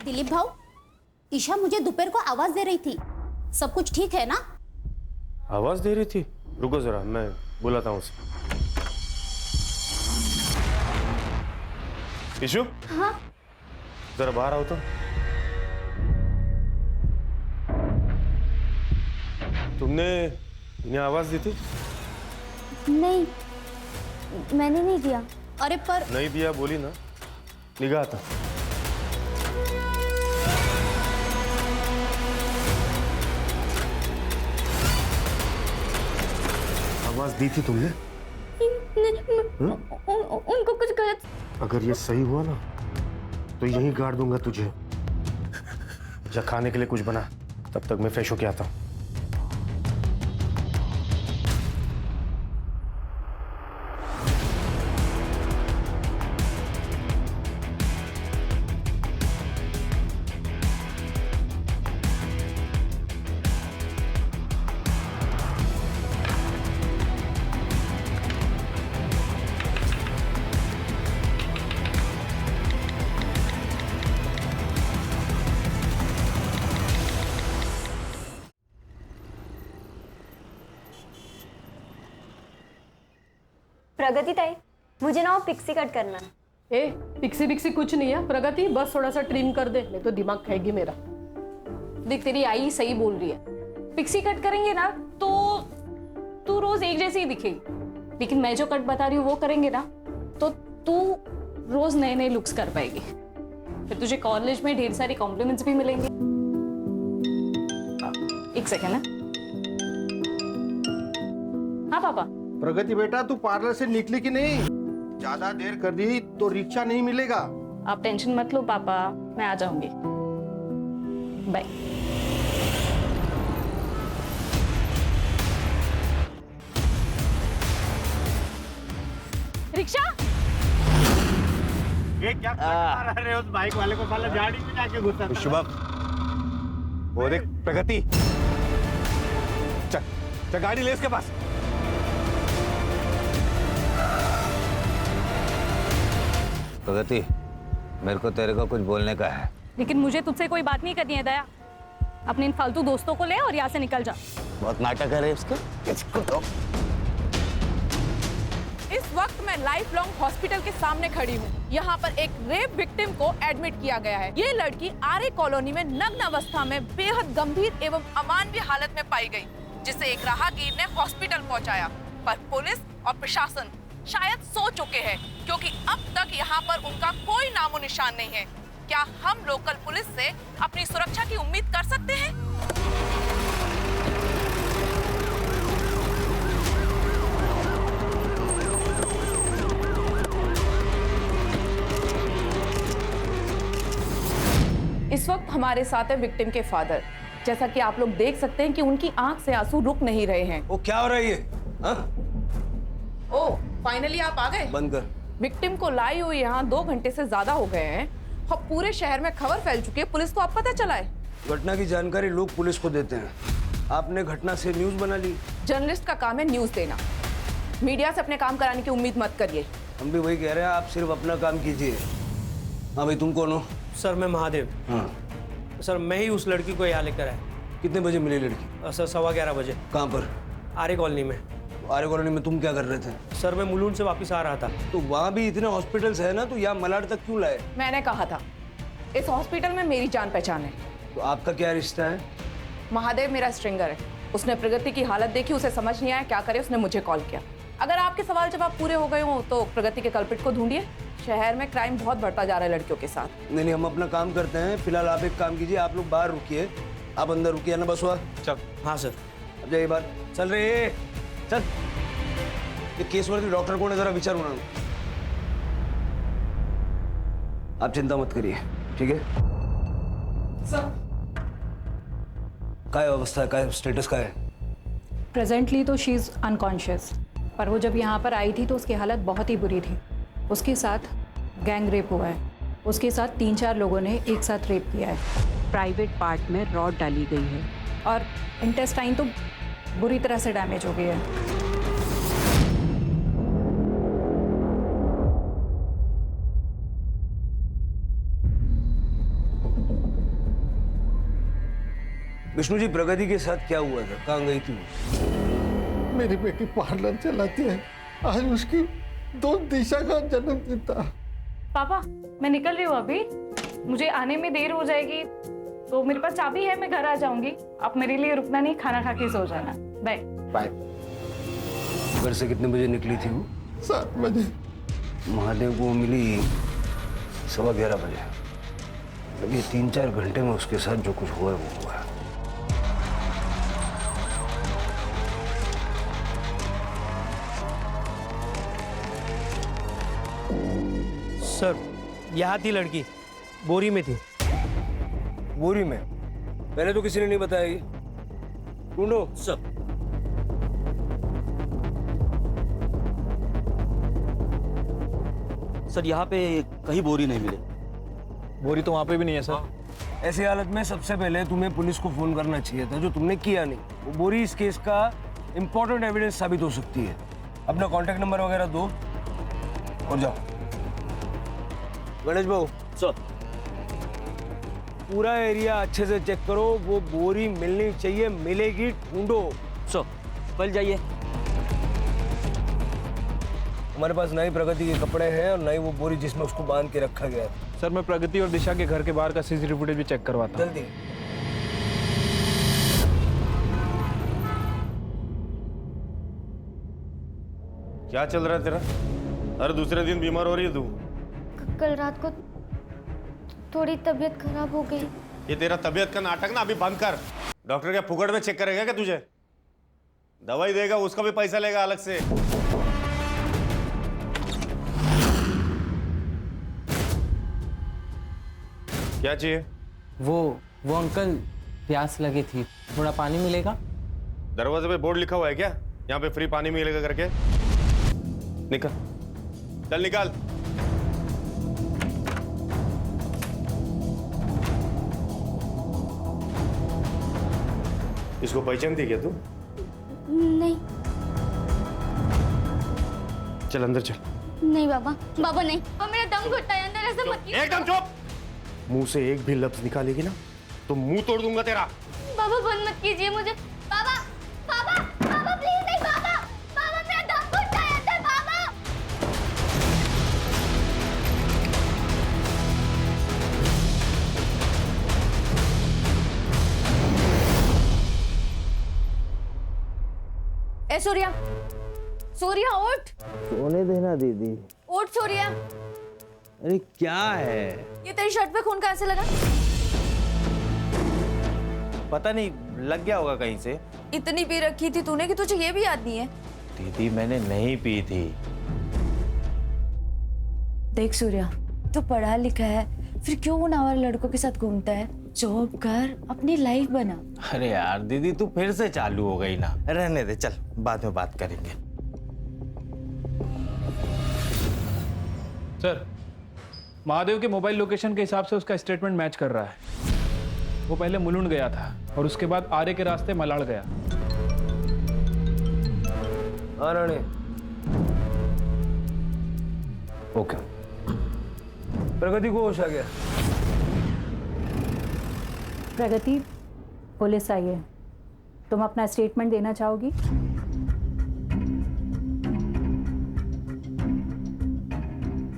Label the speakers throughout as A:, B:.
A: दिलीप भाऊ, ईशा मुझे दोपहर को आवाज दे रही थी, सब कुछ ठीक है ना?
B: आवाज दे रही थी? रुको जरा, मैं बुलाता हूँ उसे। ईशु?
A: हाँ।
B: जरा बाहर आओ तो। तुमने इन्हें आवाज दी थी?
C: नहीं, मैंने नहीं दिया।
A: अरे पर
B: नहीं दिया बोली ना, निगाह था। आवाज दी थी तुमने?
C: उनको कुछ गलत।
B: अगर ये सही हुआ ना तो यहीं गाड़ दूंगा तुझे। जा खाने के लिए कुछ बना, तब तक मैं फ्रेश होके आता हूँ।
C: प्रगति ताई, मुझे ना पिक्सी कट करना है।
D: ए, पिक्सी बिक्सी कुछ नहीं है प्रगति, बस थोड़ा सा ट्रिम कर दे, नहीं तो दिमाग खाएगी मेरा।
E: देख तेरी आई सही बोल रही है, पिक्सी कट करेंगे ना तो तू रोज एक जैसी ही दिखेगी, लेकिन मैं जो कट बता रही हूँ वो करेंगे ना तो तू रोज नए नए लुक्स कर पाएगी। फिर तुझे कॉलेज में ढेर सारी कॉम्प्लीमेंट्स भी मिलेंगे। एक सेकेंड है। हाँ पापा।
F: प्रगति बेटा, तू पार्लर से निकली कि नहीं? ज्यादा देर कर दी तो रिक्शा नहीं मिलेगा।
E: आप टेंशन मत लो पापा, मैं आ जाऊंगी। बाय। रिक्शा?
G: ये क्या कर रहे हो? उस बाइक वाले को साला झाड़ी में जाके घुसा।
B: शुभम, वो देख प्रगति, चल चल गाड़ी ले इसके पास।
H: प्रगति, मेरे को तेरे को कुछ बोलने का है।
E: लेकिन मुझे तुझसे कोई बात नहीं करनी है दया। अपने इन फालतू दोस्तों को ले और यहाँ से निकल जा।
H: बहुत नाटक है रे इसके। इसको तो
I: इस वक्त मैं लाइफ लॉन्ग हॉस्पिटल के सामने खड़ी हूँ। यहाँ पर एक रेप विक्टिम को एडमिट किया गया है। ये लड़की आर्य कॉलोनी में नग्न अवस्था में बेहद गंभीर एवं अमानवीय हालत में पाई गई, जिसे एक राहगीर ने हॉस्पिटल पहुँचाया। पर पुलिस और प्रशासन शायद सो चुके हैं, क्योंकि अब तक यहाँ पर उनका कोई नामो निशान नहीं है। क्या हम लोकल पुलिस से अपनी सुरक्षा की उम्मीद कर सकते हैं? इस वक्त हमारे साथ है विक्टिम के फादर। जैसा कि आप लोग देख सकते हैं कि उनकी आंख से आंसू रुक नहीं रहे हैं।
H: वो क्या हो रहा है ये?
I: ओह, फाइनली आप आ गए।
H: बंद कर।
I: विक्टिम को लाई हुई यहाँ 2 घंटे से ज्यादा हो गए हैं और पूरे शहर में खबर फैल चुकी है। पुलिस को अब पता चला है।
H: घटना की जानकारी लोग पुलिस को देते हैं, आपने घटना से न्यूज बना ली।
I: जर्नलिस्ट का काम है न्यूज देना, मीडिया से अपने काम कराने की उम्मीद मत करिए।
H: हम भी वही कह रहे हैं, आप सिर्फ अपना काम कीजिए। हाँ भाई, तुम कौन हो?
G: सर मैं महादेव।
H: हाँ
G: सर मैं ही उस लड़की को यहाँ लेकर आया।
H: कितने बजे मिली लड़की?
G: सर 11:15 बजे।
H: कहाँ पर?
G: आर्य कॉलोनी में।
H: आर्य कॉलोनी में तुम क्या कर रहे थे?
G: सर मैं मुलुंड से वापस आ रहा था।
H: तो वहाँ भी इतने हॉस्पिटल्स है ना, तो यहाँ मलाड तक क्यों लाए?
I: मैंने कहा था इस हॉस्पिटल में मेरी जान पहचान है।
H: तो आपका क्या रिश्ता है?
I: महादेव मेरा स्ट्रिंगर है। उसने प्रगति की हालत देखी, उसे समझ नहीं आया क्या करे, उसने मुझे कॉल किया। अगर आपके सवाल जवाब पूरे हो गए हो तो प्रगति के कल्प्रिट को ढूंढिए। शहर में क्राइम बहुत बढ़ता जा रहा है लड़कियों के साथ।
H: नहीं, हम अपना काम करते हैं। फिलहाल आप एक काम कीजिए, आप लोग बाहर रुकिए, आप अंदर रुकिए ना। बस हुआ?
G: चल। हाँ सर।
H: अब जाइए बाहर। चल रहे, चल। ये केस वर्दी डॉक्टर कौन है, जरा विचार बना लो। आप चिंता मत करिए, ठीक है?
I: सर
H: क्या अवस्था है, क्या स्टेटस का है?
J: प्रेजेंटली तो शी इज़ अनकॉन्शियस, पर वो जब यहाँ पर आई थी तो उसकी हालत बहुत ही बुरी थी। उसके साथ गैंग रेप हुआ है, उसके साथ 3-4 लोगों ने एक साथ रेप किया है।
K: प्राइवेट पार्ट में रॉड डाली गई है
J: और इंटेस्टाइन तो बुरी तरह से डैमेज हो गई है।
H: विष्णु जी, प्रगति के साथ क्या हुआ था? कहाँ गई थी वो?
F: मेरी बेटी पार्लर चलाती है, आज उसकी दोस्त दिशा का जन्मदिन था।
E: पापा मैं निकल रही हूँ अभी, मुझे आने में देर हो जाएगी, तो मेरे पास चाबी है, मैं घर आ जाऊंगी। आप मेरे लिए रुकना नहीं, खाना खा के सो जाना। Bye
H: bye. घर से कितने बजे निकली थी वो?
F: 7 बजे।
H: महादेव को मिली 11:15 बजे। मतलब ये 3-4 घंटे में उसके साथ जो कुछ हुआ है वो हुआ है।
G: सर यहाँ थी लड़की, बोरी में थी।
H: बोरी में? पहले तो किसी ने नहीं बताया ये। ढूंढो सब।
G: सर यहाँ पे कहीं बोरी नहीं मिली। बोरी तो वहाँ पे भी नहीं है सर।
H: ऐसी हालत में सबसे पहले तुम्हें पुलिस को फोन करना चाहिए था, जो तुमने किया नहीं। वो बोरी इस केस का इंपॉर्टेंट एविडेंस साबित हो सकती है। अपना कांटेक्ट नंबर वगैरह दो और जाओ। गणेश बाबू
G: सर
H: पूरा एरिया अच्छे से चेक करो, वो बोरी मिलनी चाहिए, मिलेगी, ढूंढो।
G: सर कल जाइए।
H: हमारे पास ना ही प्रगति के कपड़े हैं और ना ही वो बोरी जिसमें उसको बांध के रखा गया है।
G: सर मैं प्रगति और दिशा के घर के बाहर का सीसीटीवी फुटेज भी चेक करवाता हूँ।
H: जल्दी।
B: क्या चल रहा है तेरा? हर दूसरे दिन बीमार हो रही है तू।
C: कल रात को थोड़ी तबीयत खराब हो गई।
B: ये तेरा तबीयत का नाटक ना अभी बंद कर। डॉक्टर क्या फुकट में चेक करेगा क्या तुझे? दवाई देगा, उसका भी पैसा लेगा अलग से। क्या चाहिए?
L: वो अंकल प्यास लगी थी, थोड़ा पानी मिलेगा?
B: दरवाजे पे बोर्ड लिखा हुआ है क्या, यहाँ पे फ्री पानी मिलेगा करके? निकल, चल निकाल। इसको पहचानती क्या तू?
A: नहीं
B: चल अंदर चल।
A: नहीं बाबा, बाबा नहीं, और मेरा दम घुटता है अंदर, ऐसे मत कीजिए।
B: एकदम चुप। मुंह से एक भी लफ्ज निकालेगी ना तो मुंह तोड़ दूंगा तेरा।
A: बाबा बंद मत कीजिए मुझे। बाबा बाबा बाबा प्लीज नहीं, बाबा बाबा मेरा दम घुटता है अंदर, बाबा। ए सूर्या, सूर्या उठ।
L: सोने देना दीदी।
A: उठ सूर्या।
L: अरे क्या है?
A: ये तेरी शर्ट पे खून कहाँ से लगा?
G: पता नहीं, लग गया होगा कहीं से।
I: इतनी पी रखी थी तूने कि तुझे ये भी याद नहीं है?
G: दीदी मैंने नहीं पी थी।
M: देख सूर्या, तू पढ़ा लिखा है, फिर क्यों उन आवारा लड़कों के साथ घूमता है? जॉब कर, अपनी लाइफ बना।
G: अरे यार दीदी तू फिर से चालू हो गई ना, रहने दे, चल बाद में बात करेंगे।
N: सर, महादेव के मोबाइल लोकेशन के हिसाब से उसका स्टेटमेंट मैच कर रहा है। वो पहले मुलुंड गया था और उसके बाद आर्य के रास्ते मलाड़ गया।
H: रानी ओके, प्रगति को होश आ गया।
J: प्रगति, पुलिस आई है, तुम अपना स्टेटमेंट देना चाहोगी?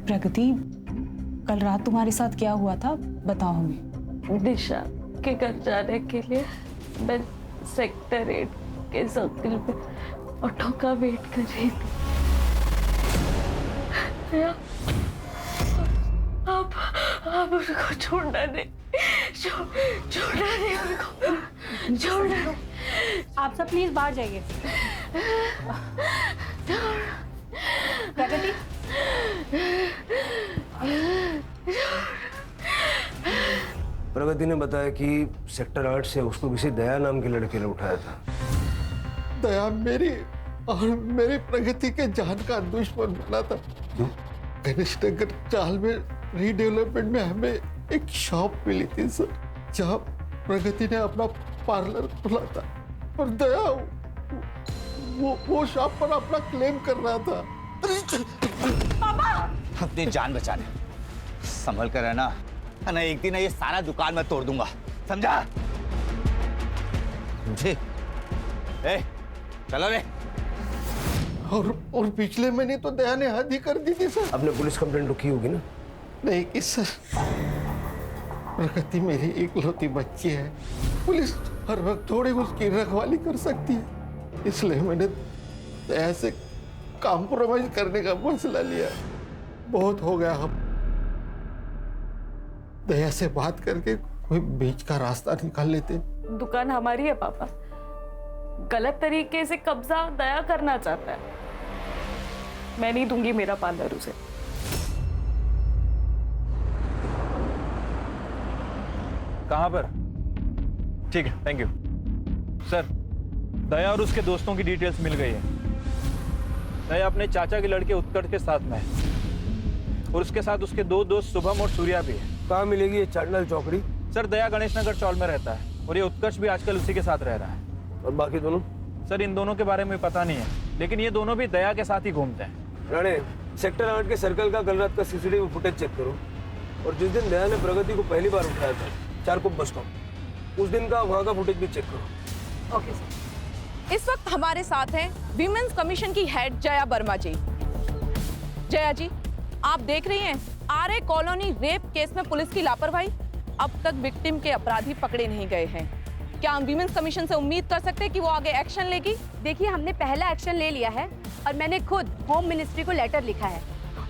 M: प्रगति, कल रात तुम्हारे साथ क्या हुआ था बताओ हमें।
O: दिशा के घर जाने के लिए मैं सेक्टर 8 के सर्किल पे ऑटो का वेट कर रही थी। आप उसको छोड़ना नहीं, छोड़ना नहीं उनको, छोड़ना।
J: आप सब प्लीज बाहर जाइए। प्रगति,
H: प्रगति ने बताया कि सेक्टर 8 से उसको किसी दया नाम के लड़के ने उठाया था।
F: दया मेरी और मेरी प्रगति के जान का दुश्मन बना था। गणेश नगर चाल में रीडेवलपमेंट में हमें एक शॉप मिली थी सर, जहाँ प्रगति ने अपना पार्लर खोला था और दया वो शॉप पर अपना क्लेम कर रहा था।
L: अपनी जान बचा ले, संभल कर रहना, ना एक दिन ये सारा दुकान मैं तोड़ दूंगा, समझा?
G: जी ए चलो रे।
F: और पिछले महीने तो दया ने हद ही कर दी थी सर।
H: आपने पुलिस कंप्लेंट रखी होगी ना?
F: नहीं कि सर, प्रगति मेरी इकलौती बच्ची है, पुलिस हर वक्त थोड़ी उसकी रखवाली कर सकती है, इसलिए मैंने दया से कॉम्प्रोमाइज करने का फैसला लिया। बहुत हो गया, हम दया से बात करके कोई बीच का रास्ता निकाल लेते।
O: दुकान हमारी है पापा, गलत तरीके से कब्जा दया करना चाहता है, मैं नहीं दूंगी मेरा पार्लर उसे।
N: कहाँ पर? ठीक है, थैंक यू सर। दया और उसके दोस्तों की डिटेल्स मिल गई है। दया अपने चाचा के लड़के उत्कर्ष के साथ में है और उसके साथ उसके दो दोस्त शुभम और सूर्या भी है।
H: कहाँ मिलेगी ये चांडल चौकड़ी?
N: सर दया गणेश नगर चौल में रहता है और ये उत्कर्ष भी आजकल उसी के साथ रह रहा है।
H: और बाकी दोनों?
N: सर इन दोनों के बारे में पता नहीं है, लेकिन ये दोनों भी दया के साथ ही घूमते हैं।
H: राणे, सेक्टर 8 के सर्कल का कल रात का सीसीटीवी फुटेज चेक करो और जिस दिन दया ने प्रगति को पहली बार उठाया था चारकोप बस स्टॉप, उस दिन का वहाँ का फुटेज भी चेक करो।
I: Okay sir. इस वक्त हमारे साथ हैं विमेंस कमीशन की हेड जया वर्मा जी। जया जी, आप देख रही हैं आरए कॉलोनी रेप केस में पुलिस की लापरवाही, अब तक विक्टिम के अपराधी पकड़े नहीं गए हैं। क्या हम विमेंस कमीशन से उम्मीद कर सकते हैं कि वो आगे एक्शन लेगी?
P: देखिए, हमने पहला एक्शन ले लिया है और मैंने खुद होम मिनिस्ट्री को लेटर लिखा है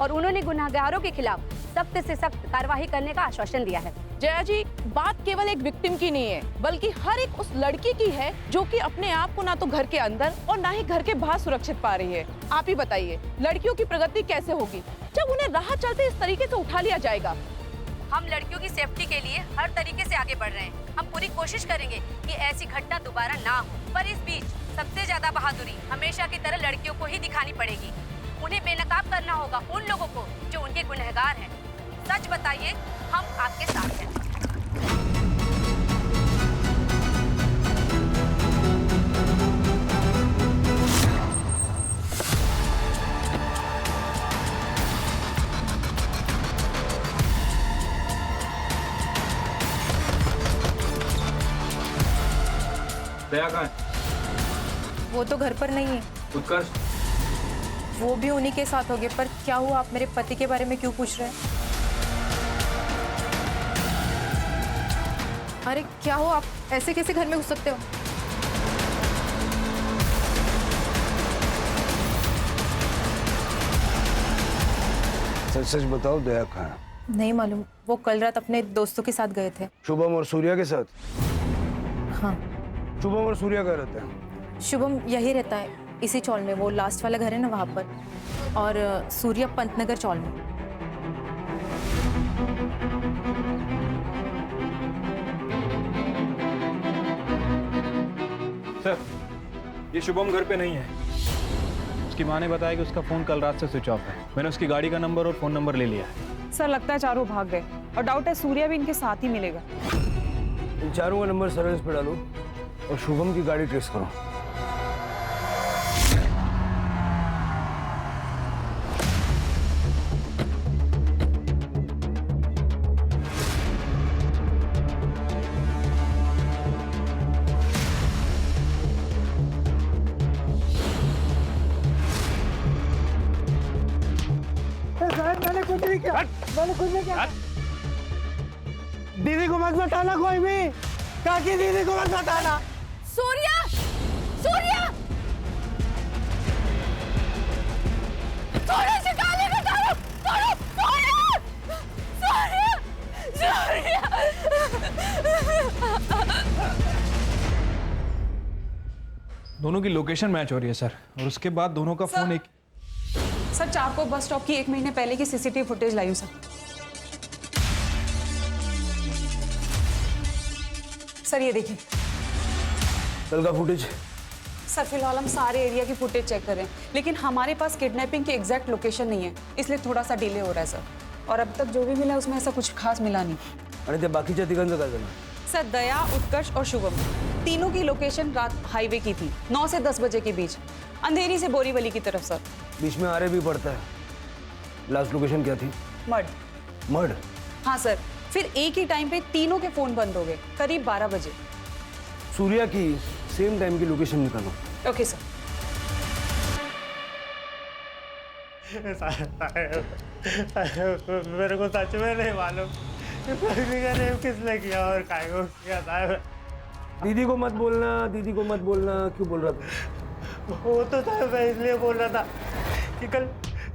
P: और उन्होंने गुनहगारों के खिलाफ सख्त से सख्त कार्रवाई करने का आश्वासन दिया है।
I: जया जी, बात केवल एक विक्टिम की नहीं है, बल्कि हर एक उस लड़की की है जो कि अपने आप को ना तो घर के अंदर और ना ही घर के बाहर सुरक्षित पा रही है। आप ही बताइए, लड़कियों की प्रगति कैसे होगी जब उन्हें राह चलते इस तरीके से उठा लिया जाएगा?
P: हम लड़कियों की सेफ्टी के लिए हर तरीके से आगे बढ़ रहे हैं। हम पूरी कोशिश करेंगे कि ऐसी घटना दोबारा ना हो, पर इस बीच सबसे ज्यादा बहादुरी हमेशा की तरह लड़कियों को ही दिखानी पड़ेगी। उन्हें बेनकाब करना होगा उन लोगों को जो उनके गुनहगार हैं। सच बताइए, हम आपके साथ हैं।
N: दया कहाँ है?
Q: वो तो घर पर नहीं है।
N: उत्कर्ष?
Q: वो भी उन्हीं के साथ होंगे। पर क्या हुआ, आप मेरे पति के बारे में क्यों पूछ रहे हैं? अरे क्या हुआ, आप ऐसे कैसे घर में घुस सकते हो?
H: सच सच बताओ, दया कहाँ है?
Q: नहीं मालूम, वो कल रात अपने दोस्तों के साथ गए थे।
H: शुभम और सूर्या के साथ?
Q: हाँ।
H: शुभम और सूर्या कहाँ रहते हैं?
Q: शुभम यही रहता है, इसी चौल में, वो लास्ट वाला घर है ना वहाँ पर, और सूर्या पंतनगर चौल में।
N: सर, ये शुभम घर पे नहीं है। उसकी माँ ने बताया कि उसका फोन कल रात से स्विच ऑफ है। मैंने उसकी गाड़ी का नंबर और फोन नंबर ले लिया है।
J: सर लगता है चारों भाग गए और डाउट है सूर्या भी इनके साथ ही मिलेगा।
H: इन चारों का नंबर सर्विस पे डालो और शुभम की गाड़ी ट्रेस करो।
R: मैंने कुछ नहीं किया, मैंने कुछ नहीं किया। दीदी को मत बताना कोई भी, काकी दीदी को मत बताना।
I: सूर्या, सूर्या, सूर्या से गाली निकालो, सूर्या, सूर्या, सूर्या, सूर्या।
N: दोनों की लोकेशन मैच हो रही है सर, और उसके बाद दोनों का फोन एक।
J: सर चारकोप बस स्टॉप की 1 महीने पहले की सीसीटीवी फुटेज लाई हूं सर। सर ये देखिए।
H: कल का फुटेज?
J: सर फिलहाल हम सारे एरिया की फुटेज चेक कर रहे हैं, लेकिन हमारे पास किडनैपिंग की एग्जैक्ट लोकेशन नहीं है, इसलिए थोड़ा सा डिले हो रहा है सर। और अब तक जो भी मिला उसमें ऐसा कुछ खास मिला नहीं।
H: आणि त्या बाकीच्या तिघांचं काय झालं?
J: सर दया, उत्कर्ष और शुभम तीनों की लोकेशन रात हाईवे की थी, 9 से 10 बजे के बीच, अंधेरी से बोरीवली की तरफ सर।
H: बीच में आरे भी पड़ता है। लास्ट लोकेशन क्या थी?
J: मड।
H: मड?
J: हाँ सर, फिर एक ही टाइम पे तीनों के फोन बंद हो गए, करीब 12 बजे।
H: सूर्या की सेम टाइम की लोकेशन निकालो।
E: Okay sir.
B: मेरे को सच में नहीं मालूम किसने किया और काय को किया था।
H: दीदी को मत बोलना, दीदी को मत बोलना। क्यों बोल रहा था?
B: वो तो था, मैं इसलिए बोल रहा था कि कल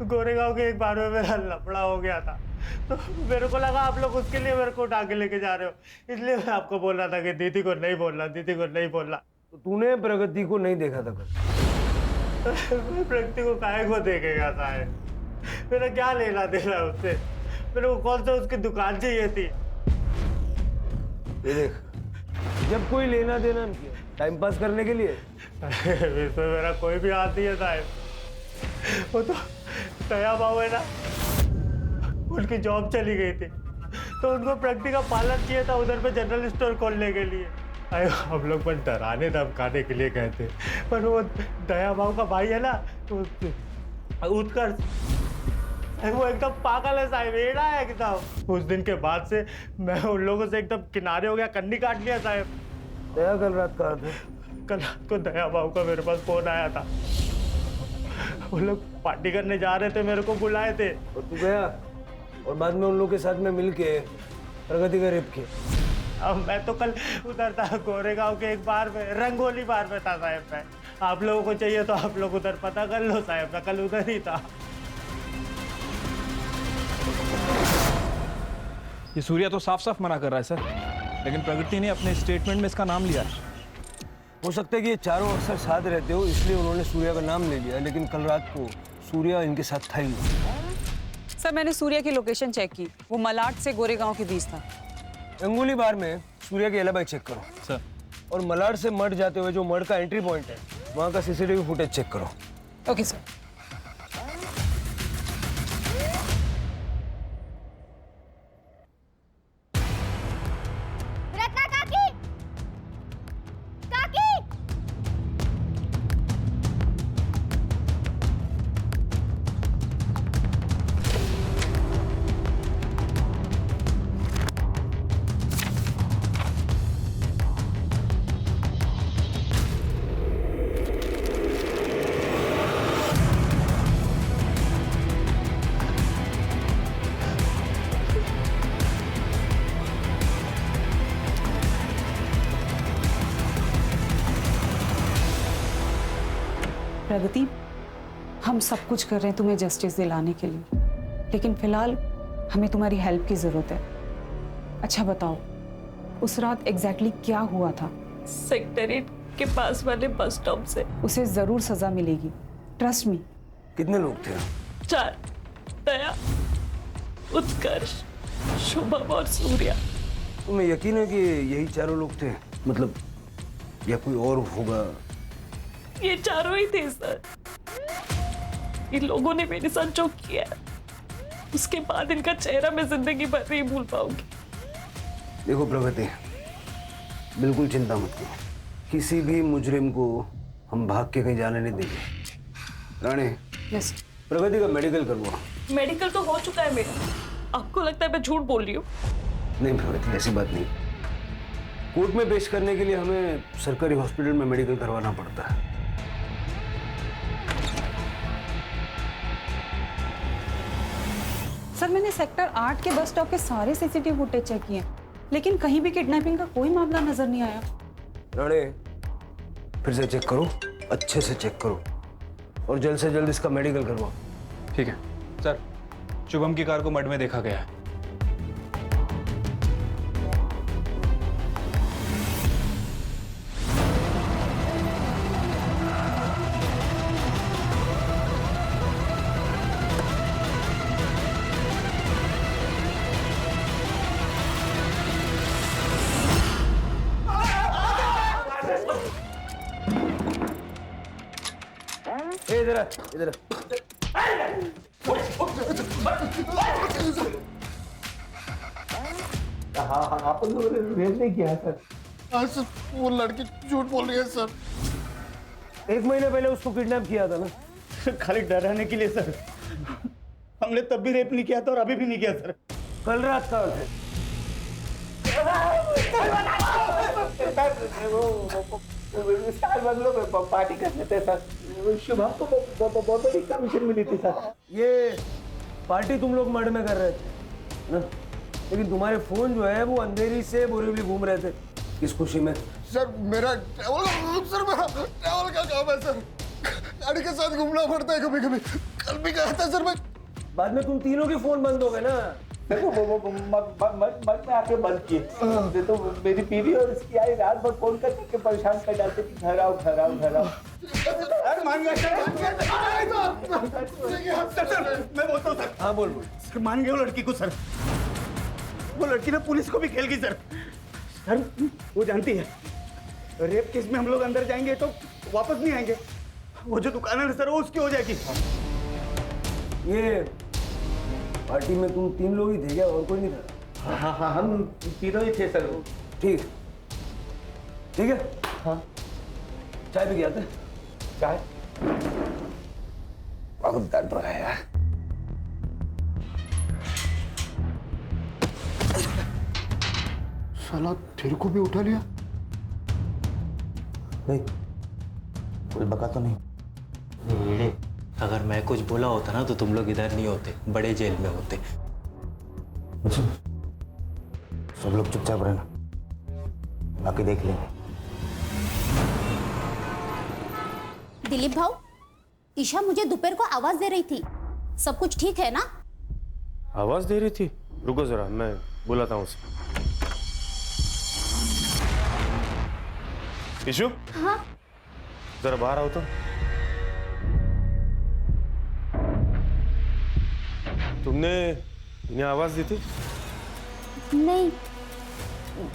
B: गोरेगांव के एक बार में मेरा लफड़ा हो गया था, तो मेरे को लगा आप लोग उसके लिए मेरे को उठा के लेके जा रहे हो, इसलिए मैं आपको बोल रहा था कि दीदी को नहीं बोलना, दीदी को नहीं बोलना।
H: तो तूने प्रगति को नहीं देखा था कल?
B: मैं प्रगति को काहे को देखेगा साहब? मेरा क्या लेना देना है उससे? मेरे को कौन सा उसकी दुकान चाहिए थी?
H: ये देख, जब कोई लेना देना नहीं किया, टाइम पास करने के लिए।
B: इसमें मेरा कोई भी हाथ नहीं है साहब। वो तो दया बाबू है ना, उनकी जॉब चली गई थी, तो उनको प्रगति का पालन चाहिए था उधर पे जनरल स्टोर खोलने के लिए। अरे हम लोग पर डराने धमकाने के लिए गए थे, पर वो दया बाबू का भाई है ना, उत्कर्ष, वो एकदम पागल है साहब, एड़ा है एकदम। उस दिन के बाद से मैं उन लोगों से एकदम किनारे हो गया, कन्नी काट लिया साहब।
H: दया कल रात कहाँ थे?
B: कल रात को दया बाबू का मेरे पास फोन आया था, वो लोग पार्टी करने जा रहे थे, मेरे को बुलाए थे।
H: और तू गया और बाद में उन लोगों के साथ में मिलके प्रगति का रेप किया।
B: अब मैं तो कल उधर था गोरेगांव के एक बार में, रंगोली बार में था साहब। मैं, आप लोगों को चाहिए तो आप लोग उधर पता कर लो साहब, मैं कल उधर ही था।
N: ये सूर्या तो साफ साफ मना कर रहा है सर, लेकिन प्रगति ने अपने स्टेटमेंट में इसका नाम लिया।
H: हो सकता है कि ये चारों अक्सर साथ रहते हो, इसलिए उन्होंने सूर्या का नाम ले लिया, लेकिन कल रात को सूर्या इनके साथ था ही नहीं।
K: सर मैंने सूर्या की लोकेशन चेक की, वो मलाड से गोरेगांव के बीच था।
H: रंगोली बार में सूर्या के एलिबाई चेक करो
N: सर,
H: और मलाड से मड जाते हुए जो मड का एंट्री पॉइंट है, वहाँ का सीसीटीवी फुटेज चेक करो।
K: Okay sir.
A: रत्ना काकी, काकी,
K: प्रगति, हम सब कुछ कर रहे हैं तुम्हें जस्टिस दिलाने के लिए, लेकिन फिलहाल हमें तुम्हारी हेल्प की जरूरत है। अच्छा बताओ, उस रात एग्जैक्टली क्या हुआ था?
O: सेक्रेटरीट के पास वाले बस स्टॉप से।
K: उसे जरूर सजा मिलेगी, ट्रस्ट मी।
H: कितने लोग थे?
O: 4, दया, उत्कर्ष, शुभम और सूर्या।
H: तुम्हें यकीन है कि यही चारों लोग थे? मतलब या कोई और होगा?
O: ये चारों ही थे सर। इन लोगों ने मेरे साथ जो किया, उसके बाद इनका चेहरा मैं जिंदगी भर नहीं भूल पाऊंगी।
H: देखो प्रगति, बिल्कुल चिंता मत करो, किसी भी मुजरिम को हम भाग के कहीं जाने नहीं देंगे। राणे,
K: यस,
H: प्रगति का मेडिकल करवाओ।
O: मेडिकल तो हो चुका है मेरा। आपको लगता है मैं झूठ बोल रही हूँ?
H: नहीं प्रगति, ऐसी बात नहीं। कोर्ट में पेश करने के लिए हमें सरकारी हॉस्पिटल में मेडिकल करवाना पड़ता है।
K: सर मैंने सेक्टर 8 के बस स्टॉप के सारे सीसीटीवी फुटेज चेक किए, लेकिन कहीं भी किडनैपिंग का कोई मामला नजर नहीं आया।
H: राणे, फिर से चेक करो, अच्छे से चेक करो, और जल्द से जल्द इसका मेडिकल करवाओ।
N: ठीक है सर। शुभम की कार को मड में देखा गया है।
H: इधर इधर
F: हाँ, आप लोगों ने रेप नहीं किया सर। हाँ सर, वो लड़की झूठ बोल रही है सर।
H: 1 महीने पहले उसको किडनैप किया था ना?
B: खाली डराने के लिए सर। हमने तब भी रेप नहीं किया था और अभी भी नहीं किया सर।
H: कल रात का
R: स्टार बंगलों में पार्टी करने थे सर। शुभम को बहुत बड़ी कमीशन मिली थी सर।
H: ये पार्टी तुम लोग मर्ड में कर रहे थे ना, लेकिन तुम्हारे फोन जो है वो अंधेरी से बोरीवली घूम रहे थे। किस खुशी में?
F: सर मेरा ट्रैवल का काम है सर। गाड़ी के साथ घूमना पड़ता है कभी कभी। कल भी गया था सर मैं।
H: बाद में तुम तीनों के फोन बंद हो गए ना।
R: मत में आके बंद किए तो मेरी बीवी और इसकी आई रात भर फोन करके परेशान कर डालते कि घर आओ घर आओ घर आओ।
S: मान गया सर, मैं बोलता हूँ सर।
H: हाँ बोल।
S: मान गए वो लड़की को सर। वो लड़की ने पुलिस को भी खेल गई सर। सर वो जानती है रेप केस में हम लोग अंदर जाएंगे तो वापस नहीं आएंगे। वो जो दुकान है सर वो उसकी हो जाएगी।
H: ये पार्टी में तुम 3 लोग ही थे क्या, और कोई नहीं था?
R: हाँ हाँ हम तीनों ही थे सर।
H: ठीक है। हाँ चाय भी आते?
R: चाय बहुत दर्द रहा है यार।
F: साला तेरे को भी उठा लिया?
G: नहीं, कोई बका तो नहीं। अगर मैं कुछ बोला होता ना तो तुम लोग इधर नहीं होते, बड़े जेल में होते।
S: सब लोग चुपचाप रहना, बाकी देख लेंगे।
T: दिलीप भाऊ, ईशा मुझे दोपहर को आवाज दे रही थी, सब कुछ ठीक है ना?
H: आवाज दे रही थी? रुको जरा, मैं बुलाता हूँ उसे। ईशु?
C: हाँ?
H: जरा बाहर आओ तो। तुमने इन्हें आवाज दी थी?
C: नहीं,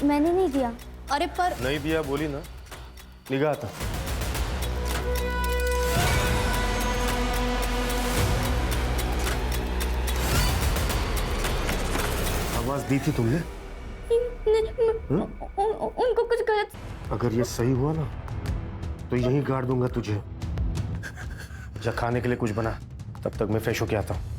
C: मैंने नहीं दिया।
T: अरे पर
H: नहीं दिया बोली ना, निगाह था। आवाज दी थी तुमने?
C: उनको कुछ गलत।
H: अगर ये सही हुआ ना तो यहीं गाड़ दूंगा तुझे। जा खाने के लिए कुछ बना, तब तक मैं फ्रेश होके आता हूँ।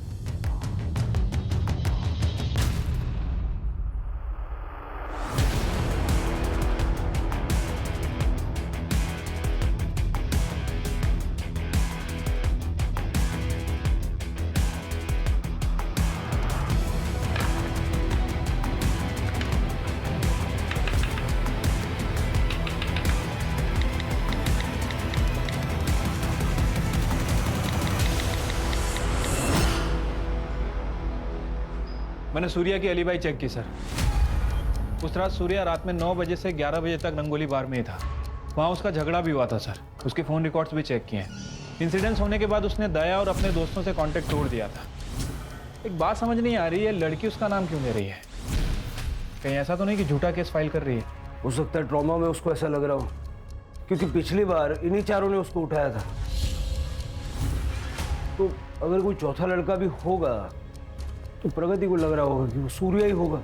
N: मैंने सूर्या की एलिबाई चेक की सर। उस रात सूर्या रात में 9 बजे से 11 बजे तक रंगोली बार में ही था। वहाँ उसका झगड़ा भी हुआ था सर। उसके फ़ोन रिकॉर्ड्स भी चेक किए हैं। इंसिडेंट्स होने के बाद उसने दया और अपने दोस्तों से कांटेक्ट तोड़ दिया था। एक बात समझ नहीं आ रही है, लड़की उसका नाम क्यों ले रही है? कहीं ऐसा तो नहीं कि झूठा केस फाइल कर रही है?
H: हो सकता है ट्रॉमा में उसको ऐसा लग रहा हो, क्योंकि पिछली बार इन्हीं चारों ने उसको उठाया था। तो अगर कोई चौथा लड़का भी होगा तो प्रगति को लग रहा होगा कि वो सूर्या ही होगा।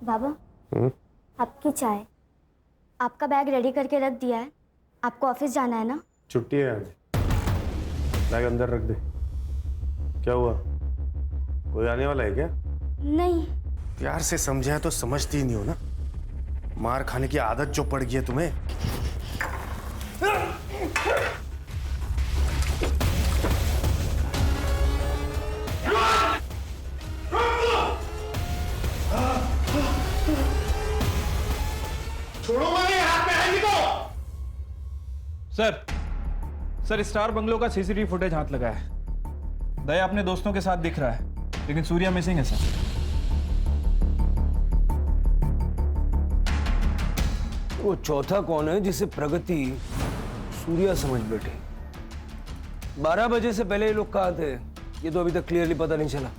C: बाबा, आपकी चाय। आपका बैग रेडी करके रख दिया है। आपको ऑफिस जाना है ना?
H: छुट्टी है आज। बैग अंदर रख दे। क्या हुआ, कोई आने वाला है क्या?
C: नहीं।
H: प्यार से समझाया तो समझती ही नहीं हो ना। मार खाने की आदत जो पड़ गई है तुम्हें।
S: छोड़ो मुझे, हाथ में है निको।
N: सर स्टार बंगलो का सीसीटीवी फुटेज हाथ लगा है। दया अपने दोस्तों के साथ दिख रहा है, लेकिन सूर्या मिसिंग है सर।
H: वो चौथा कौन है जिसे प्रगति सूर्या समझ बैठे? 12 बजे से पहले ये लोग कहाँ थे, ये तो अभी तक क्लियरली पता नहीं चला।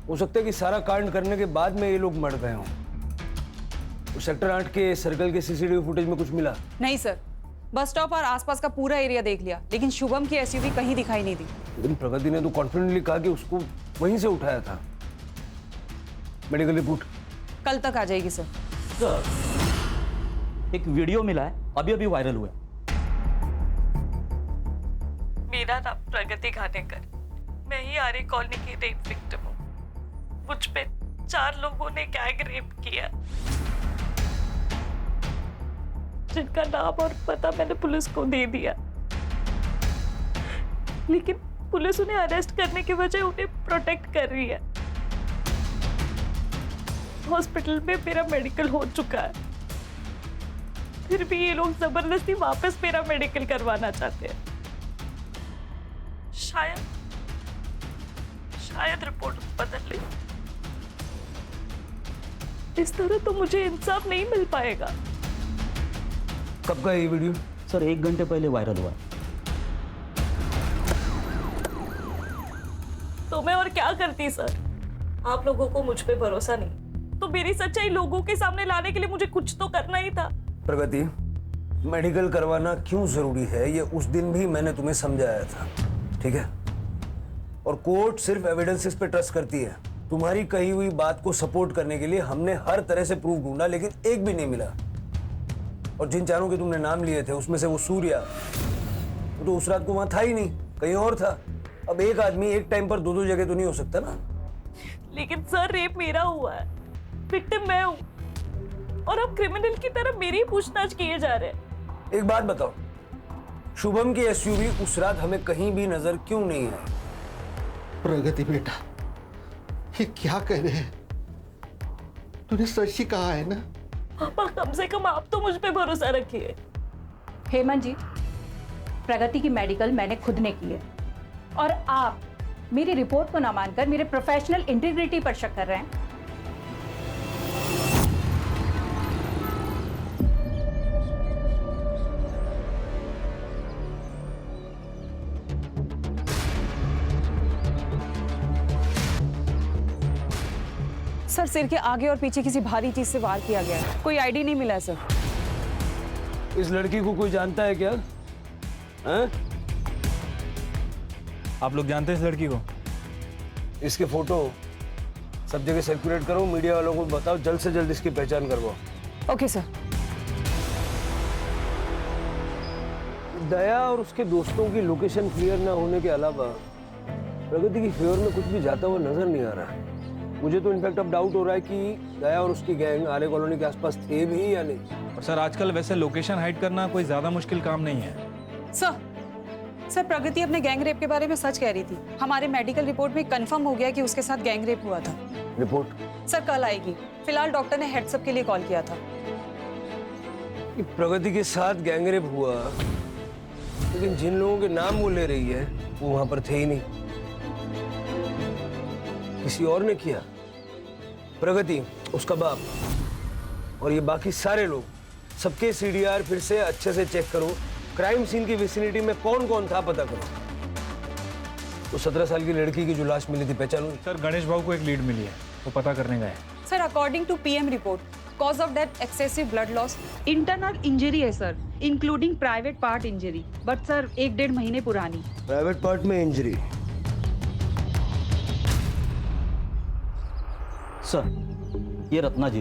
H: हो सकता है कि सारा कांड करने के बाद में ये लोग मर गए हों। सेक्टर 8 के सर्कल के सीसीटीवी फुटेज में कुछ मिला?
Q: नहीं सर, बस स्टॉप और आसपास का पूरा एरिया देख लिया, लेकिन शुभम की एसयूवी कहीं दिखाई नहीं दी।
H: लेकिन प्रगति ने तो कॉन्फिडेंटली कहा कि उसको वहीं से उठाया था। मेडिकल रिपोर्ट
Q: कल तक आ जाएगी सर।
U: एक वीडियो मिला है, अभी अभी वायरल हुआ है।
O: मेरा नाम प्रगति खानेकर, मैं ही आर्य कॉलोनी की रेप विक्टिम हूँ। मुझ पे 4 लोगों ने गैंग रेप किया, जिनका नाम और पता मैंने पुलिस को दे दिया, लेकिन पुलिस उन्हें अरेस्ट करने के बजाय उन्हें प्रोटेक्ट कर रही है। हॉस्पिटल में मेरा मेडिकल हो चुका है, फिर भी ये लोग जबरदस्ती वापस मेरा मेडिकल करवाना चाहते हैं। शायद रिपोर्ट बदल ली। इस तरह तो मुझे इंसाफ नहीं मिल पाएगा।
U: कब का ये वीडियो? सर 1 घंटे पहले वायरल हुआ।
O: तो मैं और क्या करती सर? आप लोगों को मुझ पे भरोसा नहीं, तो मेरी सच्चाई लोगों के सामने लाने के लिए मुझे कुछ तो करना ही था।
H: प्रगति, मेडिकल करवाना क्यों जरूरी है ये उस दिन भी मैंने तुम्हें समझाया था, ठीक है? और कोर्ट सिर्फ एविडेंसेस पे ट्रस्ट करती है। तुम्हारी कही हुई बात को सपोर्ट करने के लिए हमने हर तरह से प्रूफ ढूंढा, लेकिन एक भी नहीं मिला। और जिन चारों के तुमने नाम लिए थे उसमें से वो सूर्या, वो तो उस रात को वहां था ही नहीं, कहीं और था। अब एक आदमी एक टाइम पर 2-2 जगह तो नहीं हो सकता ना।
O: लेकिन सर रेप मेरा हुआ है, विक्टिम मैं हूँ, और अब क्रिमिनल की तरह मेरी पूछताछ किए जा रहे हैं।
H: एक बात बताओ, शुभम की एसयूवी उस रात हमें कहीं भी नजर क्यों नहीं आई?
F: प्रगति बेटा, ये क्या कह रहे हैं? तूने सच ही कहा है ना?
O: पापा कम से कम आप तो मुझ पे भरोसा रखिए।
J: हेमंत जी, प्रगति की मेडिकल मैंने खुद ने की है, और आप मेरी रिपोर्ट को ना मानकर मेरे प्रोफेशनल इंटीग्रिटी पर शक कर रहे हैं।
K: सर सिर के आगे और पीछे किसी भारी चीज से वार किया गया है। कोई आईडी नहीं मिला है सर।
H: इस लड़की को कोई जानता है क्या? हैं?
N: आप लोग जानते हैं इस लड़की को?
H: इसके फोटो सब जगह सर्कुलेट करो, मीडिया वालों को बताओ, जल्द से जल्द इसकी पहचान करवाओ।
K: Okay sir.
H: दया और उसके दोस्तों की लोकेशन क्लियर ना होने के अलावा प्रगति की फेवर में कुछ भी जाता हुआ नजर नहीं आ रहा। मुझे तो इनफैक्ट अब डाउट हो रहा है कि दया और उसकी गैंग आर्य कॉलोनी के आसपास थे भी या नहीं।
N: और सर आजकल वैसे लोकेशन हाइड करना कोई ज्यादा मुश्किल काम नहीं है।
K: सर प्रगति अपने गैंग रेप के बारे में सच कह रही थी। हमारे मेडिकल रिपोर्ट में कंफर्म हो गया कि उसके साथ गैंग रेप हुआ था।
H: रिपोर्ट
K: सर कल आएगी। फिलहाल डॉक्टर ने हेड्सअप के लिए कॉल किया था।
H: प्रगति के साथ गैंग रेप हुआ, लेकिन जिन लोगों के नाम वो ले रही है वो वहां पर थे ही नहीं, किसी और ने किया। प्रगति, उसका बाप और ये बाकी सारे लोग, सबके सीडीआर फिर से अच्छे से चेक करो। क्राइम सीन की विसिनिटी में कौन कौन था पता करो। तो 17 साल की लड़की की जो लाश मिली थी पहचानो।
N: सर गणेश भाऊ को एक लीड मिली है, वो पता करने गए।
K: Sir according to PM report, cause of death excessive blood loss.
D: Internal injury है sir, including private part injury, but sir 1-1.5 महीने पुरानी।
H: प्राइवेट पार्ट में इंजरी?
U: सर ये रत्ना जी।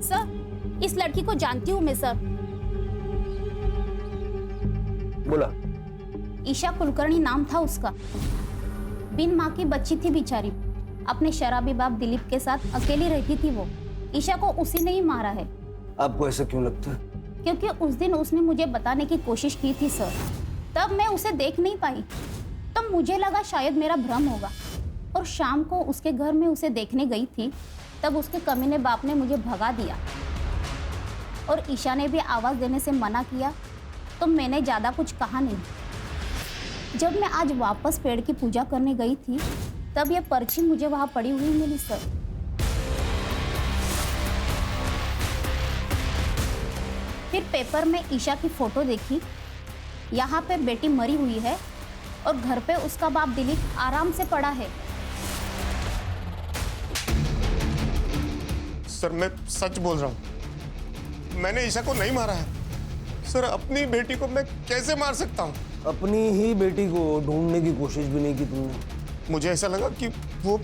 T: सर इस लड़की को जानती हूँ मैं सर।
H: बोला।
T: ईशा कुलकर्णी नाम था उसका। बिन माँ की बच्ची थी बेचारी। अपने शराबी बाप दिलीप के साथ अकेली रहती थी वो। ईशा को उसी ने ही मारा है।
H: आपको ऐसा क्यों लगता है?
T: क्योंकि उस दिन उसने मुझे बताने की कोशिश की थी सर, तब मैं उसे देख नहीं पाई। तब मुझे लगा शायद मेरा भ्रम होगा, और शाम को उसके घर में उसे देखने गई थी, तब उसके कमीने बाप ने मुझे भगा दिया और ईशा ने भी आवाज़ देने से मना किया, तो मैंने ज़्यादा कुछ कहा नहीं। जब मैं आज वापस पेड़ की पूजा करने गई थी, तब यह पर्ची मुझे वहाँ पड़ी हुई मिली सर। फिर पेपर में ईशा की फोटो देखी। यहाँ पे बेटी मरी हुई है और घर पे उसका बाप दिलीप आराम से पड़ा है।
F: सर मैं सच बोल रहा हूँ, मैंने ईशा को नहीं मारा है। सर अपनी बेटी को मैं कैसे मार सकता हूँ?
H: अपनी ही बेटी को ढूंढने की कोशिश भी नहीं की तुमने?
F: मुझे ऐसा लगा कि वो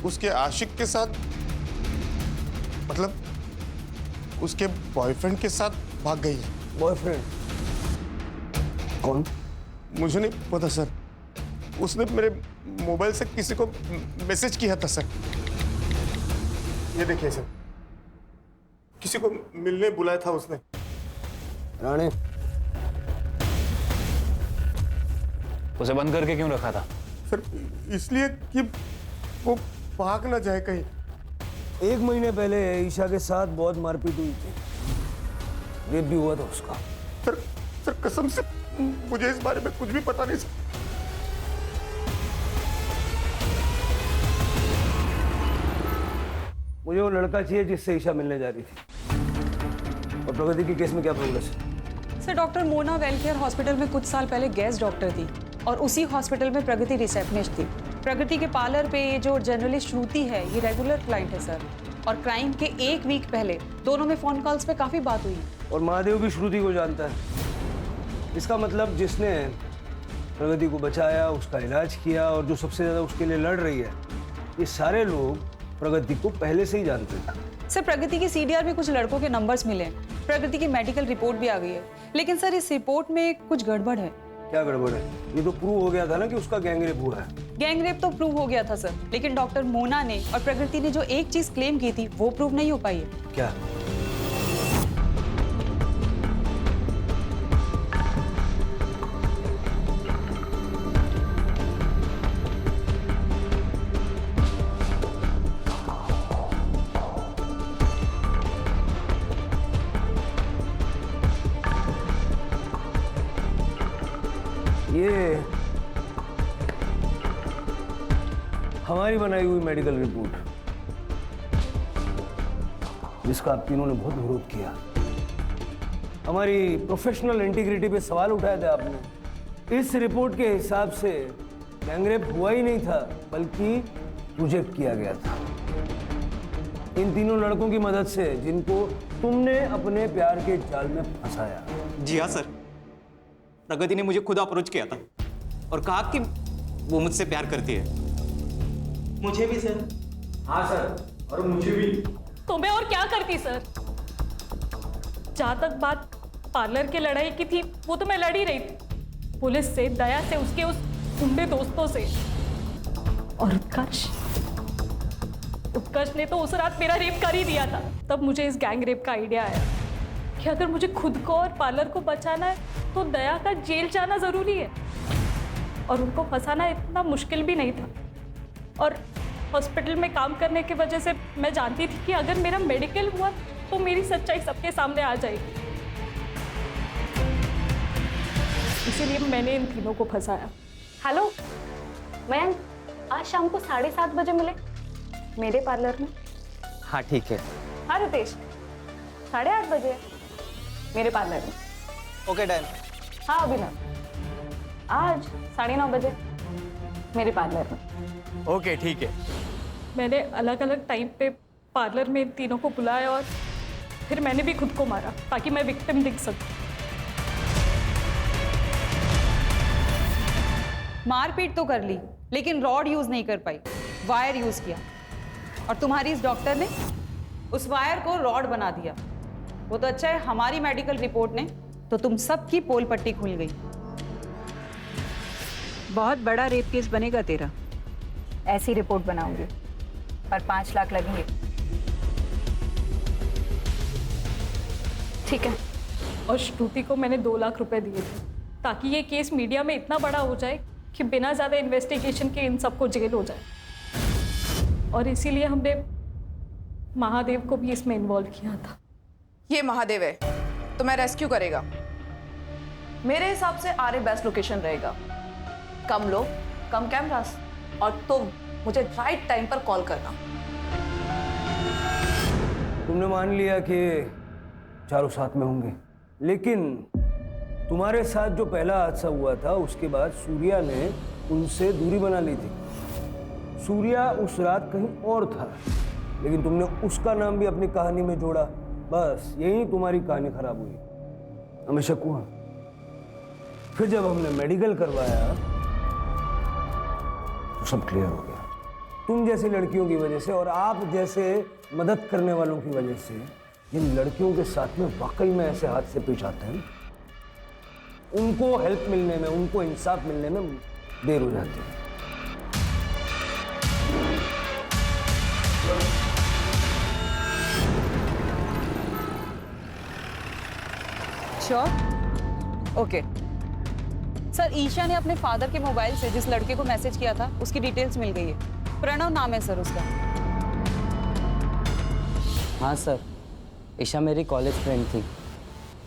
F: उसके आशिक के साथ, मतलब उसके बॉयफ्रेंड के साथ भाग गई है।
H: बॉयफ्रेंड? कौन?
F: मुझे नहीं पता सर, उसने मेरे मोबाइल से किसी को मैसेज किया था सर। ये देखिए सर, किसी को मिलने बुलाया था उसने।
H: राणे,
N: उसे बंद करके क्यों रखा था?
F: सर इसलिए कि वो भाग ना जाए कहीं।
H: 1 महीने पहले ईशा के साथ बहुत मारपीट हुई थी, रेप भी हुआ था उसका।
F: सर कसम से मुझे इस बारे में कुछ भी पता नहीं सर।
H: मुझे वो लड़का चाहिए जिससे ईशा मिलने जा रही थी। और प्रगति के केस में क्या प्रोग्रेस है?
K: Sir, doctor Mona welfare hospital में कुछ साल पहले गेस्ट डॉक्टर थी और उसी हॉस्पिटल में प्रगति रिसेप्शनिस्ट थी। प्रगति के पार्लर पे ये जो जर्नलिस्ट श्रुति है, ये रेगुलर क्लाइंट है सर। और क्राइम के 1 वीक पहले दोनों में फोन कॉल्स पे काफी बात हुई।
H: और महादेव भी श्रुति को जानता है। इसका मतलब जिसने प्रगति को बचाया, उसका इलाज किया और जो सबसे ज्यादा उसके लिए लड़ रही है, ये सारे लोग प्रगति को पहले से ही जानते हैं।
K: सर, प्रगति की सीडीआर में कुछ लड़कों के नंबर्स मिले हैं। प्रगति की मेडिकल रिपोर्ट भी आ गई है, लेकिन सर इस रिपोर्ट में कुछ गड़बड़ है।
H: क्या गड़बड़ है? ये तो प्रूव हो गया था ना कि उसका गैंगरेप हुआ है।
K: गैंगरेप तो प्रूव हो गया था सर, लेकिन डॉक्टर मोना ने और प्रगति ने जो एक चीज क्लेम की थी वो प्रूव नहीं हो पाई है।
H: क्या? ये हमारी बनाई हुई मेडिकल रिपोर्ट, जिसका आप तीनों ने बहुत विरोध किया। हमारी प्रोफेशनल इंटीग्रिटी पे सवाल उठाए थे आपने। इस रिपोर्ट के हिसाब से गैंगरेप हुआ ही नहीं था, बल्कि प्रोजेक्ट किया गया था इन तीनों लड़कों की मदद से, जिनको तुमने अपने प्यार के जाल में फंसाया।
G: जी हाँ सर, प्रगति ने मुझे खुद अप्रोच किया था और कहा कि वो मुझसे प्यार करती है। मुझे भी सर।
N: हाँ सर, और मुझे भी।
O: तो मैं और क्या करती सर? जहां तक बात पार्लर के लड़ाई की थी, वो तो मैं लड़ ही रही थी, पुलिस से, दया से, उसके उस गुंडे दोस्तों से। और उत्कर्ष ने तो उस रात मेरा रेप कर ही दिया था। तब मुझे इस गैंग रेप का आइडिया आया कि अगर मुझे खुद को और पार्लर को बचाना है तो दया का जेल जाना जरूरी है, और उनको फंसाना इतना मुश्किल भी नहीं था। और हॉस्पिटल में काम करने की वजह से मैं जानती थी कि अगर मेरा मेडिकल हुआ तो मेरी सच्चाई सबके सामने आ जाएगी, इसीलिए मैंने इन तीनों को फंसाया।
E: हेलो मैम, आज शाम को 7:30 बजे मिले मेरे पार्लर में।
L: हाँ ठीक है।
E: हाँ रितेश, 8:30 बजे मेरे पार्लर में।
L: Okay done.
E: हाँ अभिनव, आज 9:30 बजे मेरे पार्लर में।
L: ओके ठीक है।
O: मैंने अलग अलग टाइम पे पार्लर में इन तीनों को बुलाया और फिर मैंने भी खुद को मारा ताकि मैं विक्टिम दिख सकूं।
K: मारपीट तो कर ली, लेकिन रॉड यूज नहीं कर पाई, वायर यूज किया। और तुम्हारी इस डॉक्टर ने उस वायर को रॉड बना दिया। वो तो अच्छा है, हमारी मेडिकल रिपोर्ट ने तो तुम सबकी पोल पट्टी खुल गई।
D: बहुत बड़ा रेप केस बनेगा तेरा।
Q: ऐसी रिपोर्ट बनाऊंगी, पर 5 लाख लगेंगे।
O: ठीक है। और श्रुति को मैंने 2 लाख रुपए दिए थे ताकि ये केस मीडिया में इतना बड़ा हो जाए कि बिना ज्यादा इन्वेस्टिगेशन के इन सबको जेल हो जाए। और इसीलिए हमने महादेव को भी इसमें इन्वॉल्व किया था।
I: ये महादेव है, तुम्हें रेस्क्यू करेगा। मेरे हिसाब से आरे बेस्ट लोकेशन रहेगा। कम लोग, कम कैमरास, और तुम मुझे राइट टाइम पर कॉल करना।
H: तुमने मान लिया कि चारों साथ में होंगे, लेकिन तुम्हारे साथ जो पहला हादसा हुआ था उसके बाद सूर्या ने उनसे दूरी बना ली थी। सूर्या उस रात कहीं और था, लेकिन तुमने उसका नाम भी अपनी कहानी में जोड़ा। बस यही तुम्हारी कहानी खराब हुई। हमेशा कुआ। फिर जब हमने मेडिकल करवाया तो सब क्लियर हो गया। तुम जैसी लड़कियों की वजह से और आप जैसे मदद करने वालों की वजह से जिन लड़कियों के साथ में वाकई में ऐसे हादसे पेश आते हैं, उनको हेल्प मिलने में, उनको इंसाफ मिलने में देर हो जाती है।
K: श्योर? ओके सर, ईशा ने अपने फादर के मोबाइल से जिस लड़के को मैसेज किया था उसकी डिटेल्स मिल गई है। प्रणव नाम है सर उसका।
L: हाँ सर, ईशा मेरी कॉलेज फ्रेंड थी।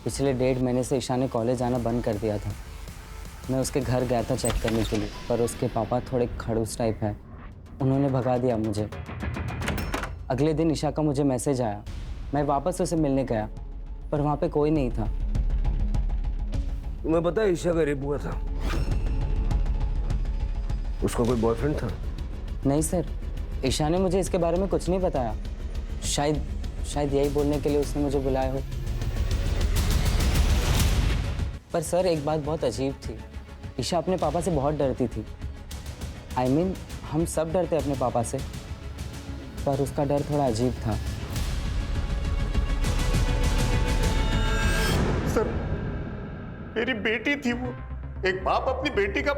L: पिछले 1.5 महीने से ईशा ने कॉलेज आना बंद कर दिया था। मैं उसके घर गया था चेक करने के लिए, पर उसके पापा थोड़े खड़ूस टाइप हैं, उन्होंने भगा दिया मुझे। अगले दिन ईशा का मुझे मैसेज आया, मैं वापस उसे मिलने गया, पर वहाँ पे कोई नहीं था।
H: तुम्हें पता है ईशा का रेप हुआ था? उसका कोई बॉयफ्रेंड था?
L: नहीं सर, ईशा ने मुझे इसके बारे में कुछ नहीं बताया। शायद यही बोलने के लिए उसने मुझे बुलाया हो। पर सर एक बात बहुत अजीब थी, ईशा अपने पापा से बहुत डरती थी। I mean, हम सब डरते अपने पापा से, पर उसका डर थोड़ा अजीब था।
F: सर, मेरी बेटी थी वो। एक बाप अपनी बेटी का।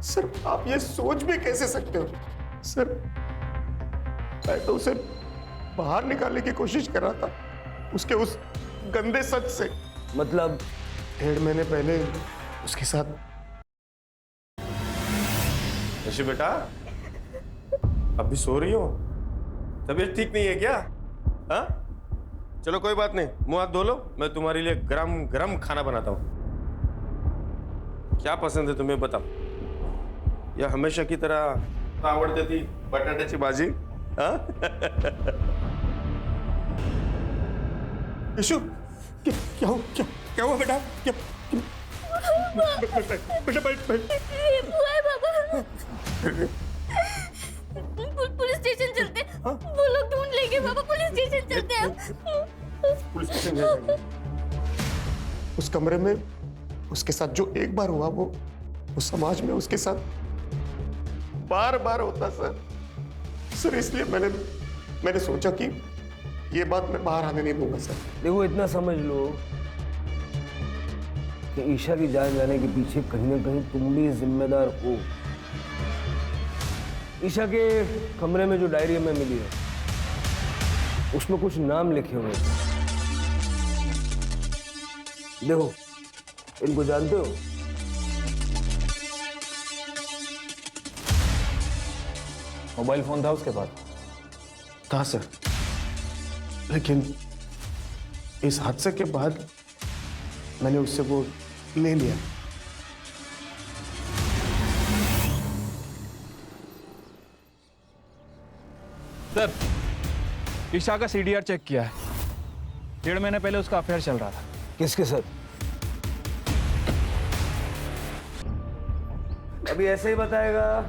F: सर, आप ये सोच भी कैसे सकते हो? सर, मैं तो उसे बाहर निकालने की कोशिश कर रहा था उसके उस गंदे सच से।
H: मतलब
F: 1.5 महीने पहले उसके साथ।
M: ऋषि बेटा, अब भी सो रही हो? तबीयत ठीक नहीं है क्या? हाँ, चलो कोई बात नहीं, मुंह हाथ धो लो, मैं तुम्हारे लिए गरम गरम खाना बनाता हूँ। क्या पसंद है तुम्हें बताओ? या हमेशा की तरह आवड़ती थी बटाट्याची भाजी? हाँ?
F: यशु, क्या हुआ बेटा? क्या बेटा बैठ।
A: पुलिस स्टेशन चलते, वो लोग ढूंढ लेंगे पापा। पुलिस स्टेशन चलते हैं।
F: पुलिस स्टेशन जाएंगे। उस कमरे में उसके साथ जो एक बार हुआ वो समाज में उसके साथ बार बार होता सर। इसलिए मैंने सोचा कि ये बात मैं बाहर आने नहीं दूंगा सर।
H: देखो, इतना समझ लो कि ईशा की जान जाने के पीछे कहीं ना कहीं तुम भी जिम्मेदार हो। ईशा के कमरे में जो डायरी हमें मिली है उसमें कुछ नाम लिखे हुए हैं। देखो, इनको जानते हो?
M: मोबाइल फोन था उसके पास?
F: था सर, लेकिन इस हादसे के बाद मैंने उससे वो ले लिया।
N: सर, ईशा का CDR चेक किया है। 1.5 महीने पहले उसका अफेयर चल रहा था।
H: किसके साथ? अभी ऐसे ही बताएगा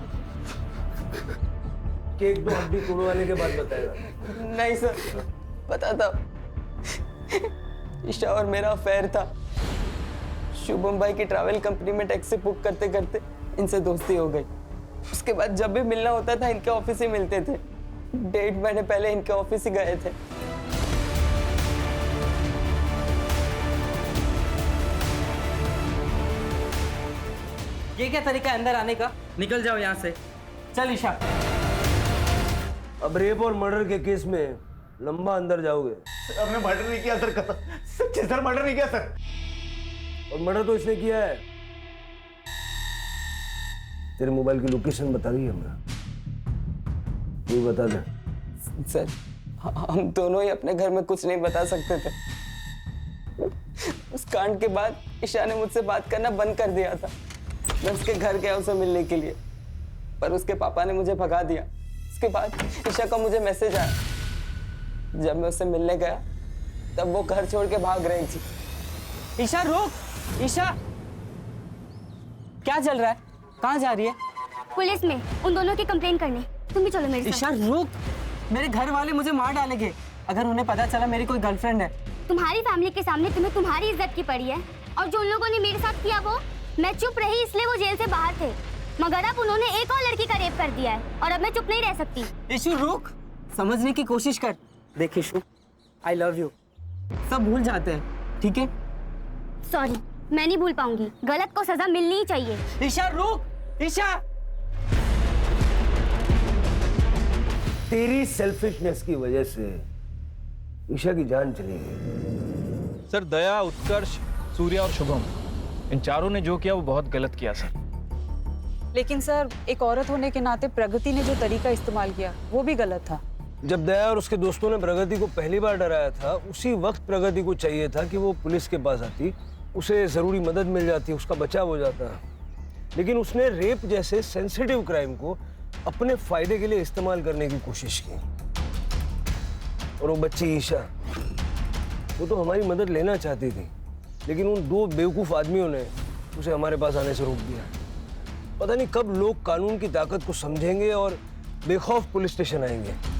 H: कि 1-2 हड्डी तोड़वाने के बाद बताएगा?
L: नहीं सर, बताता। ईशा और मेरा अफेयर था। शुभम भाई की ट्रैवल कंपनी में टैक्सी बुक करते करते इनसे दोस्ती हो गई। उसके बाद जब भी मिलना होता था इनके ऑफिस ही मिलते थे। 1.5 महीने पहले इनके ऑफिस ही गए थे। ये क्या तरीका है अंदर आने का? निकल जाओ यहाँ से। चल ईशा।
H: अब रेप और मर्डर के केस में लंबा अंदर जाओगे।
S: हमने मर्डर नहीं किया सर, सच्चे सर मर्डर नहीं किया सर।
H: और मर्डर तो इसने किया है। तेरे मोबाइल की लोकेशन बता दी हमें। ये बता दे।
L: सर, हम दोनों ही अपने घर में कुछ नहीं बता सकते थे। उस कांड के बाद ईशा ने मुझसे बात करना बंद कर दिया था। मैं उसके घर गया उसे मिलने के लिए, पर उसके पापा ने मुझे भगा दिया। उसके बाद ईशा का मुझे मैसेज आया। जब मैं उससे मिलने गया तब वो घर छोड़ के भाग रही थी। ईशा रुक! ईशा, क्या चल रहा है? कहाँ जा रही है?
C: पुलिस में उन दोनों की कंप्लेन करने। तुम भी चलो मेरे साथ।
L: ईशा रुक! मेरे घर वाले मुझे मार डालेंगे अगर उन्हें पता चला मेरी कोई गर्लफ्रेंड है।
C: तुम्हारी फैमिली के सामने तुम्हें तुम्हारी इज्जत की पड़ी है, और जो उन लोगों ने मेरे साथ किया वो मैं चुप रही इसलिए वो जेल से बाहर थे, मगर अब उन्होंने एक और लड़की का रेप कर दिया है और अब मैं चुप नहीं रह सकती।
L: ईशु रुक, समझने की कोशिश कर। देख ईशु, आई लव यू। सब भूल जाते हैं, ठीक है?
C: सॉरी, मैं नहीं भूल पाऊंगी। गलत को सजा मिलनी ही चाहिए।
L: ईशा रुक, ईशा।
H: तेरी सेल्फिशनेस की वजह से ईशा की जान चली गई।
N: सर दया, उत्कर्ष, सूर्या और शुभम, इन चारों ने जो किया वो बहुत गलत किया सर।
K: लेकिन सर एक औरत होने के नाते प्रगति ने जो तरीका इस्तेमाल किया वो भी गलत था।
H: जब दया और उसके दोस्तों ने प्रगति को पहली बार डराया था, उसी वक्त प्रगति को चाहिए था कि वो पुलिस के पास आती, उसे जरूरी मदद मिल जाती, उसका बचाव हो जाता। लेकिन उसने रेप जैसे सेंसिटिव क्राइम को अपने फायदे के लिए इस्तेमाल करने की कोशिश की। और वो बच्ची ईशा, वो तो हमारी मदद लेना चाहती थी, लेकिन उन दो बेवकूफ आदमियों ने उसे हमारे पास आने से रोक दिया। पता नहीं कब लोग कानून की ताकत को समझेंगे और बेखौफ पुलिस स्टेशन आएंगे।